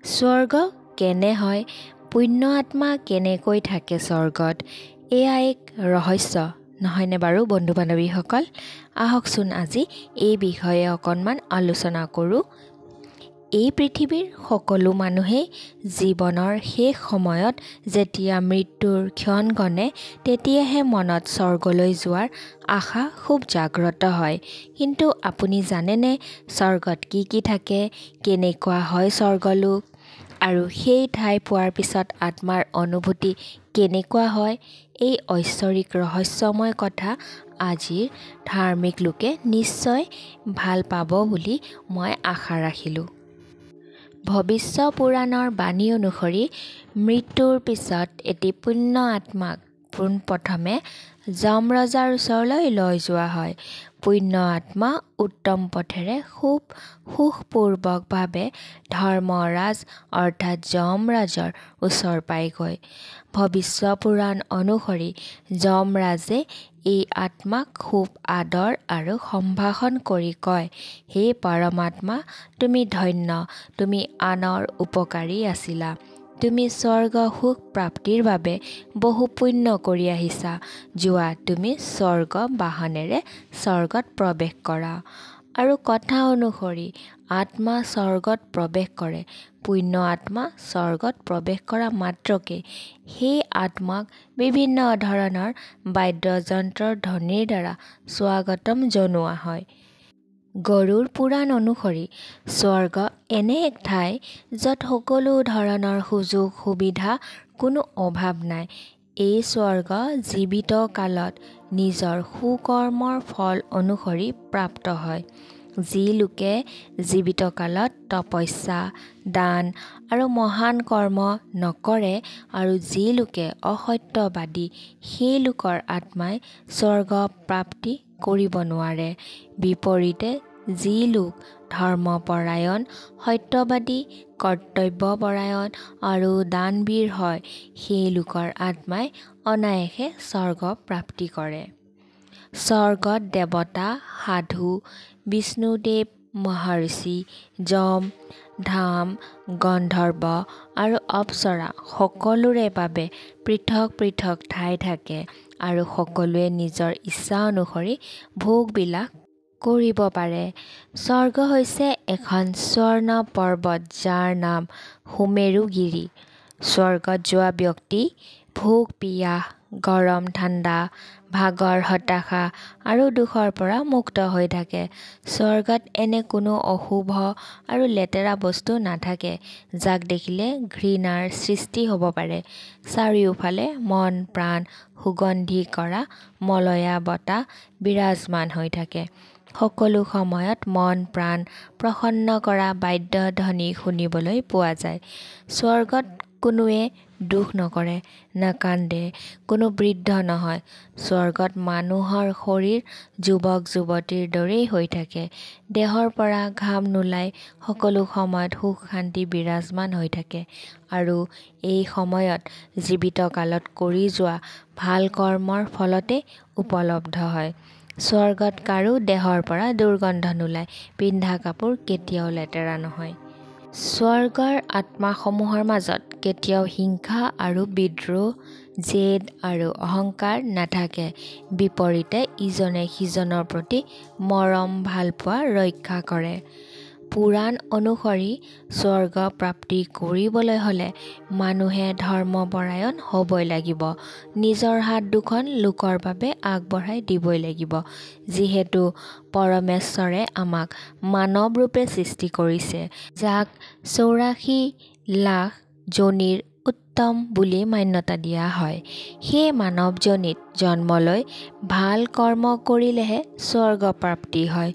স্বৰ্গ কেনে হয়, পুণ্য আত্মা কেনেকৈ থাকে স্বৰ্গত, এয়া এক ৰহস্য নহয়নে বাৰু বন্ধু বান্ধৱীসকল। আহকচোন আজি এই বিষয়ে অকণমান আলোচনা কৰোঁ। এই পৃথিৱীৰ সকলো মানুহেই জীৱনৰ শেষ সময়ত যেতিয়া মৃত্যুৰ ক্ষণ গণে তেতিয়াহে মনত স্বৰ্গলৈ যোৱাৰ আশা খুব জাগ্ৰত হয়। কিন্তু আপুনি জানেনে স্বৰ্গত কি কি থাকে, কেনেকুৱা হয় স্বৰ্গলোক, আৰু সেই ঠাই পোৱাৰ পিছত আত্মাৰ অনুভূতি কেনেকুৱা হয়? এই ঐশ্বৰিক ৰহস্যময় কথা আজিৰ ধাৰ্মিক লোকে নিশ্চয় ভাল পাব বুলি মই আশা ৰাখিলোঁ। ভৱিষ্য পুৰাণৰ বাণী অনুসৰি মৃত্যুৰ পিছত এটি পুণ্য আত্মাক পোনপ্ৰথমে যমৰজাৰ ওচৰলৈ লৈ যোৱা হয়। পুণ্য আত্মা উত্তম পথেৰে খুব সুখপূৰ্বকভাৱে ধৰ্মৰাজ অৰ্থাৎ যমৰাজৰ ওচৰ পায়গৈ। ভৱিষ্য পুৰাণ অনুসৰি যমৰাজে এই আত্মাক খুব আদৰ আৰু সম্ভাষণ কৰি কয়, হে পৰমাত্মা, তুমি ধন্য, তুমি আনৰ উপকাৰী আছিলা। তুমি স্বৰ্গ সুখ প্ৰাপ্তিৰ বাবে বহু পুণ্য কৰি আহিছা। যোৱা, তুমি স্বৰ্গ বাহনেৰে স্বৰ্গত প্ৰৱেশ কৰা। আৰু কথা অনুসৰি আত্মা স্বৰ্গত প্ৰৱেশ কৰে। পুণ্য আত্মা স্বৰ্গত প্ৰৱেশ কৰা মাত্ৰকে সেই আত্মাক বিভিন্ন ধৰণৰ বাদ্যযন্ত্ৰৰ ধ্বনিৰ দ্বাৰা স্বাগতম জনোৱা হয়। গৰুড় পুৰাণ অনুসৰি স্বৰ্গ এনে এক ঠাই য'ত সকলো ধৰণৰ সুযোগ সুবিধা কোনো অভাৱ নাই। এই স্বৰ্গ জীৱিত কালত নিজৰ সুকৰ্মৰ ফল অনুসৰি প্ৰাপ্ত হয়। যি লোকে জীৱিত কালত তপস্যা, দান আৰু মহান কৰ্ম নকৰে আৰু যি লোকে অসত্যবাদী, সেই লোকৰ আত্মাই স্বৰ্গ প্ৰাপ্তি কৰিব নোৱাৰে। বিপৰীতে যি লোক ধৰ্মপৰায়ণ, সত্যবাদী, কৰ্তব্যপৰায়ণ আৰু দানবীৰ হয়, সেই লোকৰ আত্মাই অনায়াসে স্বৰ্গ প্ৰাপ্তি কৰে। স্বৰ্গত দেৱতা, সাধু, বিষ্ণুদেৱ, মহৰ্ষি, যম, ধাম, গন্ধৰ্ব আৰু অপ্সৰা সকলোৰে বাবে পৃথক পৃথক ঠাই থাকে আৰু সকলোৱে নিজৰ ইচ্ছা অনুসৰি ভোগবিলাস কৰিব পাৰে। স্বৰ্গ হৈছে এখন স্বৰ্ণ পৰ্বত যাৰ নাম সুমেৰুগিৰি। স্বৰ্গত যোৱা ব্যক্তি ভোক পিয়াহ, গৰম ঠাণ্ডা, ভাগৰ হতাশা আৰু দুখৰ পৰা মুক্ত হৈ থাকে। স্বৰ্গত এনে কোনো অশুভ আৰু লেতেৰা বস্তু নাথাকে যাক দেখিলে ঘৃণাৰ সৃষ্টি হ'ব পাৰে। চাৰিওফালে মন প্ৰাণ সুগন্ধি কৰা মলয়া বতাহ বিৰাজমান হৈ থাকে। সকলো সময়ত মন প্ৰাণ প্ৰসন্ন কৰা বাদ্যধ্বনি শুনিবলৈ পোৱা যায়। স্বৰ্গত কোনোৱে দুখ নকৰে, নাকান্দে, কোনো বৃদ্ধ নহয়। স্বৰ্গত মানুহৰ শৰীৰ যুৱক যুৱতীৰ দৰেই হৈ থাকে। দেহৰ পৰা ঘাম নোলাই, সকলো সময়ত সুখ শান্তি বিৰাজমান হৈ থাকে আৰু এই সময়ত জীৱিত কালত কৰি যোৱা ভাল কৰ্মৰ ফলতে উপলব্ধ হয়। স্বৰ্গত কাৰো দেহৰ পৰা দুৰ্গন্ধ নোলায়, পিন্ধা কাপোৰ কেতিয়াও লেতেৰা নহয়। স্বৰ্গৰ আত্মাসমূহৰ মাজত কেতিয়াও হিংসা আৰু বিদ্ৰোহ, জেদ আৰু অহংকাৰ নাথাকে। বিপৰীতে ইজনে সিজনৰ প্ৰতি মৰম ভালপোৱা ৰক্ষা কৰে। পুৰাণ অনুসৰি স্বৰ্গ প্ৰাপ্তি কৰিবলৈ হ'লে মানুহে ধৰ্মপৰায়ণ হ'বই লাগিব। নিজৰ হাত দুখন লোকৰ বাবে আগবঢ়াই দিবই লাগিব। যিহেতু পৰমেশ্বৰে আমাক মানৱ ৰূপে সৃষ্টি কৰিছে, যাক ৮৪ লাখ যোনিৰ উত্তম বুলি মান্যতা দিয়া হয়, সেই মানৱ যোনিত জন্ম লৈ ভাল কৰ্ম কৰিলেহে স্বৰ্গ প্ৰাপ্তি হয়।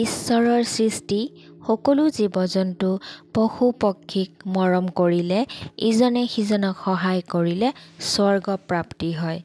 ঈশ্বৰৰ সৃষ্টি সকলো জীৱ-জন্তু, পশু পক্ষীক মৰম কৰিলে, ইজনে সিজনক সহায় কৰিলে স্বৰ্গ প্ৰাপ্তি হয়।